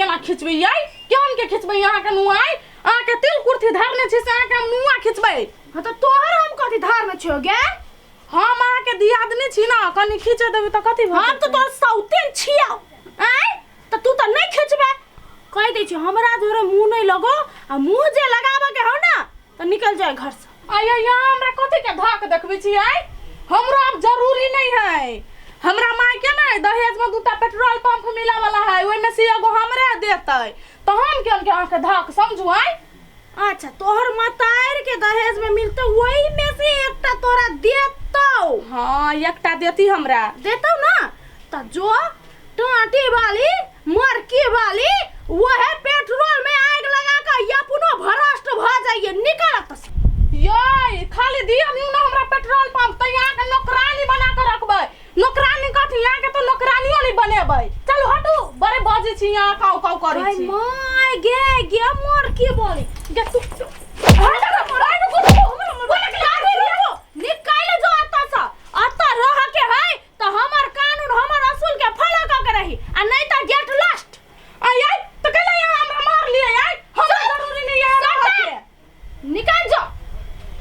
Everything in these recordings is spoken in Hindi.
केना खिचबै याई केहन के खिचबै यहाँ के नुआई आ के तिल कुर्ती धरने छै से आ के हम नुआ खिचबै हां त तोहर हम कथि धरने छियो गे हम आ के दियादनी छी ना कनी खींचे देबी त कथि भ हम त तोर सौतेन छिया आय त तू त नहीं खिचबे कह दे छी हमरा जोरे मुंह नहीं लगो आ मुंह जे लगाबे के हो ना त निकल जाए घर से आय यहाँ हमरा कथि के धाक देखबै छी आय हमरा अब जरूरी नहीं है हमरा माय के ना दहेज में दूटा पेट्रोल पंप मिला वाला है ओइ में से एगो हमरे देतै त हम केन के आके धाक समझू आय अच्छा तोहर मतार के दहेज में मिलते वही में से एकटा तोरा देतौ हां एकटा देती हमरा देतौ ना त जो टाटी वाली मरकी वाली वो है पेट्रोल में आग लगा के या पुनो भ्रष्ट भ जाइए निकलत ये खाली दिया नहीं ना हमरा पेट्रोल पंप त यहाँ के नौकरानी बना के रखबै नौकरानी कथि यहाँ के तो नौकरानियो नहीं बनेबै चलो हटू बड़े बाजे छी यहाँ काउ काउ करै छी माय गे मरकी बोली गे तू निकाल जो आता रह के है तो हमर कानून हमर असूल के फॉलो क के रही आ नहीं त गेट लास्ट आई तो कल यहाँ हमरा मार लिए आई हम जरूरी नहीं है रह निकाल जो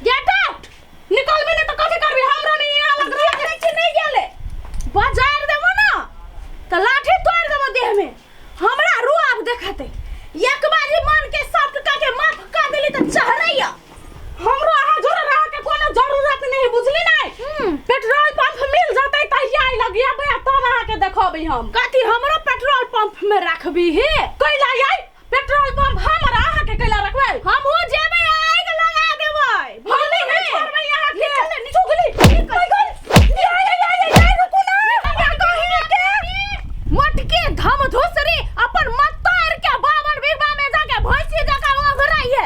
गेट आउट निकल भी नहीं तो कथि करबी हमरा नहीं यहाँ लग रहा है नहीं गेले बाजार देबो ना त लाठी तोड़ देबो देह में हमरा रुआब देखते एक बारी मन के सब के माफ कर देली त चहरैया हमरो आहा जोरे रह के कोनो जरूरत नहीं बुझली नहीं पेट्रोल पंप मिल जतै त आई लगिया बे तब आहा के देखबै हम कथि हमरो पेट्रोल पंप में रखबी हे कैला आई पेट्रोल पंप हमरा आहा के कैला रखबै हम हो जेबै आग लगा देबै भले नहीं छोड़बै यहाँ के चुगली मटके धम धुसरी अपन मत्तार के 52 बीघा में जाके भैंसी जका ओघराई है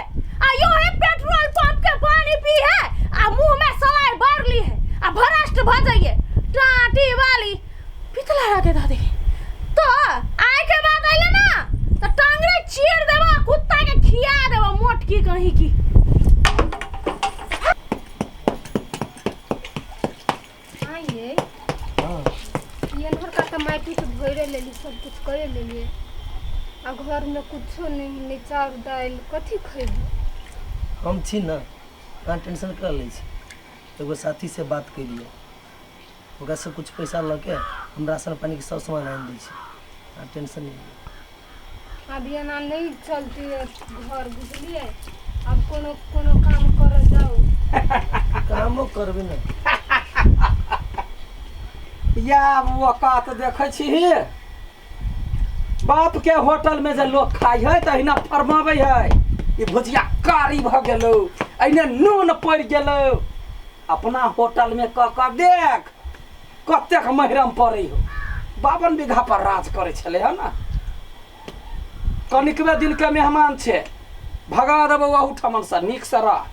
आ यो है पेट्रोल पंप के पानी पी है आ मुंह में सलाई भर ली है आ भ्रष्ट भ जाइए टाटी वाली पितला के दादी तो आए के बाद आइले ना तो टांगरे चीर देबा कुत्ता के खिया देबा मोटकी कहीं की आइए ये नहर का तो माटी तो भरे लेली सब कुछ करे लेली आ घर में कुछो नहीं निचार दाल कथि खइबो हम छी ना कहाँ टेंशन कर ले छी एगो साथी से बात करिए ओकरा से कुछ पैसा लके हम राशन पानी के सब सामान आन दै छी टेंशन नहीं अब ये ना नहीं चलती है घर बुझलिए अब कोनो कोनो काम कर जाओ कामो करबे ना या वकात देखै छी बाप के होटल में जे लोग खाइ है तहिना फरमाबै है ई भुजिया कारी भ गेलौ एने नून पड़ गेलौ अपना होटल में क देख कतेक महिरम पड़ै हो 52 बीघा पर राज करे छले है ना कनिकबे दिन के मेहमान छे भगा देबौ ओहू ठमन से नीक से रह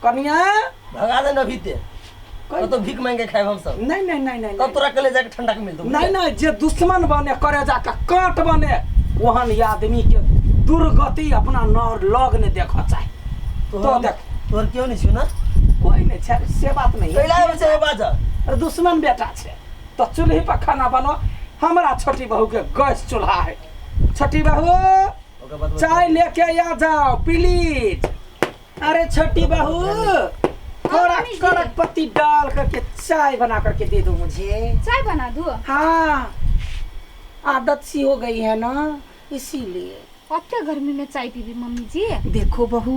कनिया भगा दे ना भीते तो भीख मांगे खाए हम सब नहीं तब तोरा कले जाके ठंडा के मिल दो नहीं जे दुश्मन बने करे जाके काट बने वहन आदमी के दुर्गति अपना नर लग ने देखा चाहे तो देख तोर क्यों नहीं सुना कोई नहीं छे से बात नहीं कैला से बाजा अरे दुश्मन बेटा छे तो चूल्ही पर खाना बनो हमरा छोटी बहू के गैस चूल्हा है छोटी बहू चाय लेके आ जाओ प्लीज अरे छोटी बहू थोड़ा कड़क पत्ती डाल करके चाय बना करके दे दो मुझे चाय बना दूं हाँ आदत सी हो गई है ना इसीलिए अब क्या गर्मी में चाय पीबी मम्मी जी देखो बहू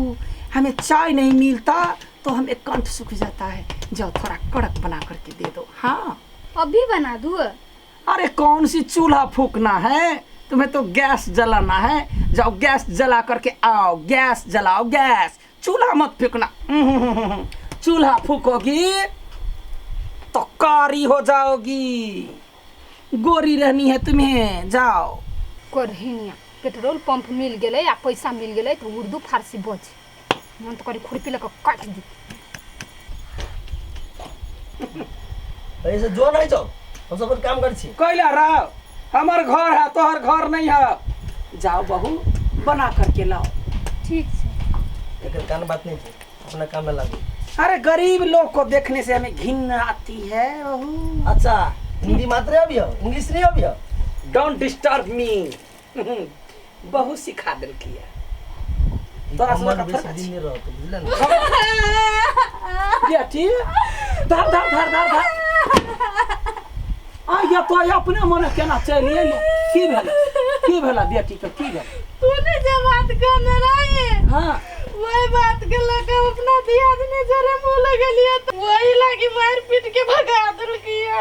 हमें चाय नहीं मिलता तो हमें कंठ सूख जाता है जाओ थोड़ा कड़क बना करके दे दो हाँ अभी बना दूं अरे कौन सी चूल्हा फूकना है तुम्हें तो गैस जलाना है जाओ गैस जला करके आओ गैस जलाओ गैस चूल्हा मत फेंकना चूल्हा फूकोगी तो कारी हो जाओगी गोरी रहनी है तुम्हें जाओ करहिनिया पेट्रोल पंप मिल गए या पैसा मिल गए तो उर्दू फारसी बज मन तो करी खुरपी लेकर काट दी ऐसे जो नहीं जाओ हम सब काम कर छी कैला रहो हमार घर है तोहर घर नहीं है जाओ बहू बना करके लाओ ठीक है एक कान बात नहीं थी अपना काम में लागू अरे गरीब लोग को देखने से हमें घिन आती है बहू अच्छा हिंदी मात्र अभी हो इंग्लिश नहीं अभी हो डोंट डिस्टर्ब मी। बहुत सिखा दिल किया तोरा से हमर का बेसी फर्क दिन छै। नहीं रहत बुझले ना। बेटी धर धर धर धर धर आ या तो अपने मन केना चली एली की भेला बेटी के की भेल? तूने जो बात कहने रही हां वही बात के लगा अपना दिया ने जरे मुंह लगा लिया तो वही लगी मार पीट के भगा दिल किया।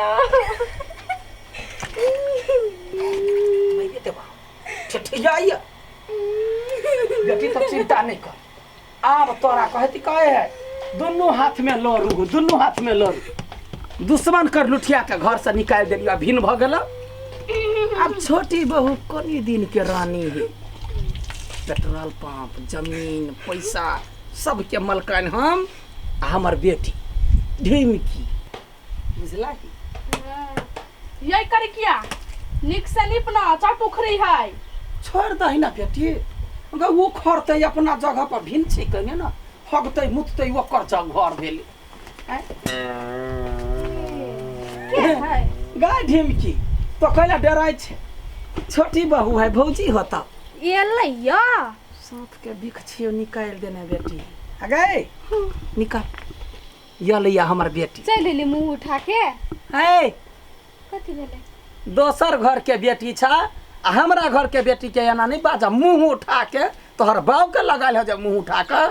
मैं ये देवा ठठियाइया बेटी तो चिंता नहीं कर। अब तोरा कहती कहे है दोनों हाथ में लड़ू दोनों हाथ में लड़ू। दुश्मन कर लुठिया के घर से निकाल देलिया भिन्न भ गेल। अब छोटी बहू कोनी दिन के रानी है। पेट्रोल पंप जमीन पैसा सबके मलकान हम आ हमर बेटी ढिमकी बुझला की। यही कर किया निक से निपना चाटुखरी है। छोड़ दही ना बेटी अगर वो खरते अपना जगह पर भिन्न छै कने ना हगते मुतते ओकर घर भेले है गाय ढिमकी तो कैला डराय छै। छोटी बहू है भौजी होता एलैया साथ के बिख छियो निकाल देने बेटी अगे निकाल या लिया हमर बेटी चल एली मुंह उठा के। है कथी भेलै? दोसर घर के बेटी छा आ हमरा घर के बेटी के एना नहीं बाजा मुंह उठा के तोहर बाव के लगाल हो जा मुंह उठा के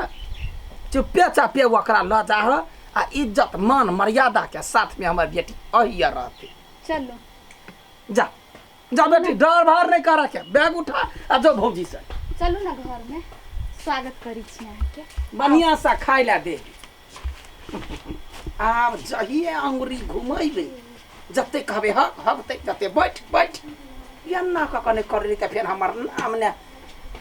चुपे चापे ओकरा ल जा आ इज्जत मान मर्यादा के साथ में हमर बेटी अहिया रहती। चलो जा जा बेटी डर भार नहीं कर के बैग उठा आ जो भौजी से चलू ना घर में स्वागत करी छी अहाँके। बढ़िया सा खाई ला दे। आब जहिए अंगुरी घुमेबे जते कहबे हक हकते जते बैठ बैठ एना कने कर त फिर हमर नाम ने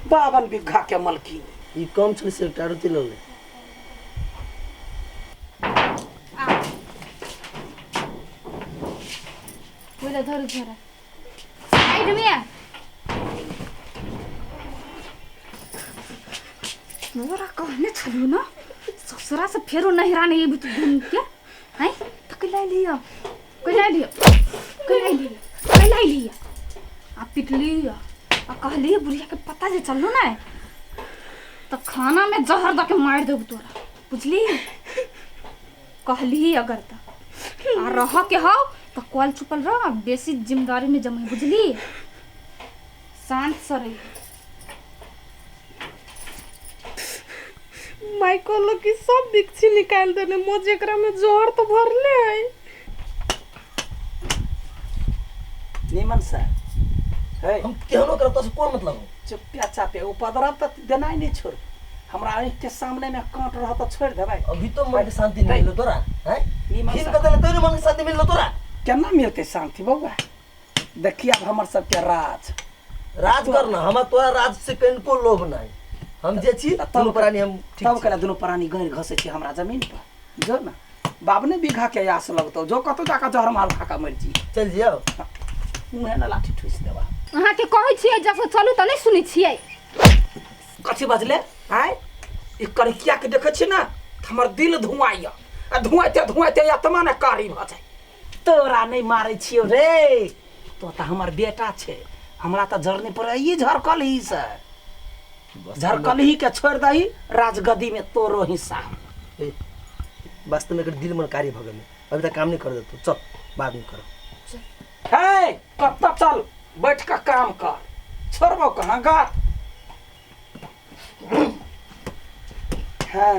52 बीघा के मलकी ई कम छले से टारो तिलो ले बोले धर धर साइड में मोरा कहने छलू ना ससुरा से फेरो नहरा नहीं भी तू घूम के हैं तो कला लिया आ पिटली आ कहली बुढ़िया के पता जे चललो ना तो खाना में जहर द के मार देब तोरा बुझली। कहली अगर त आ रह के हो तो कॉल चुपल रह बेसी जिम्मेदारी में जमे बुझली। शांत से रही। माइकल की सब बिक्छी निकाल देने मोज एकरा में जोहर तो भरले है। निमन सा है हम केहनो करत से कोन मतलब चुप्पा चापे उपद्रव तो देना ही नहीं छोड़ हमरा आँख के सामने में कांट रहा तो छोड़ देबै। अभी तो मन के शांति नहीं मिलो तोरा हैं निमन फिर सा बदल तेरे मन के शांति मिलो तोरा केना मिलते शांति बउआ देखिए अब हमर सबके राज करना हम तोरा राज से कनको लोभ नहीं हम जे छी तब प्राणी हम ठीक तब कला दुनो प्राणी गैर घसे छी हमरा जमीन पर जो ना 52 बीघा के आस लगतो जो कतो जाका जहर माल खाका मर जी चल जियो मुहे ना लाठी ठुस देबा। अहाँ के कहै छियै जब चलू त नहीं सुनै छियै कथी बजले आय ई करिकिया के देखे छी ना हमर दिल धुआइया आ धुआइते आत्मा ने कारी भ जाय। तोरा नहीं मारे छियो रे तो त हमर बेटा छे हमरा त जरने पर ई झरकल ही से झरकल ही के छोड़ दही राजगद्दी में तोरो हिस्सा। वास्तव में दिल मन कार्य भगल अभी तक काम नहीं कर देतो चल बाद में करो। है कब तक चल बैठ का काम कर छोड़बो कहाँ गा। हाँ,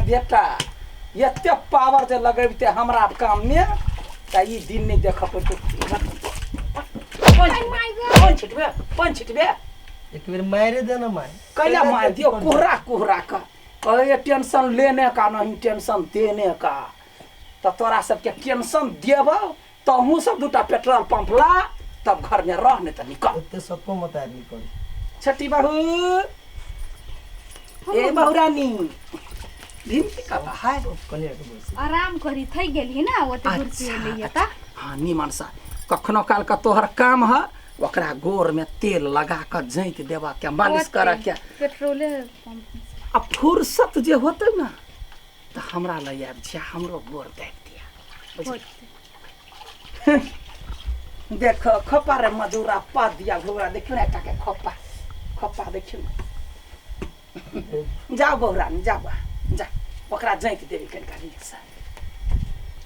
बेटा एते पावर जे लगेबते हमरा काम में त ई दिन नहीं देख पड़तो। पानी छिटबे एक बार मारे देना मार कैला मार दियो कोहरा का अरे टेंशन लेने का नहीं टेंशन देने का तो तोरा सबके टेंशन देब तहूँ सब दूटा पेट्रोल पंप ला तब घर में रह नहीं तो निकल। ओते सबको मत आदमी करी छठी बहू ए बहुरानी ढिमकी का है कने के बोल आराम करी थई गेली ना ओते दूर से लइया ता। हाँ निमन सा कखनो काल का तोहर काम है ओकरा गोर में तेल लगा कर जैत देवा के मालिश कर के पेट्रोले पंप अब फुर्सत जे होते ना तो हमरा ले आब जा हमरो गोर देख दिया देख खोपा रे मजूरा पा दिया घोड़ा देखियो ना एकटा के खोपा खोपा देखियो ना जाओ बौरा जा जा ओकरा जैत देवी कनिका से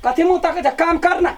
कथी मुँह तक जा काम करना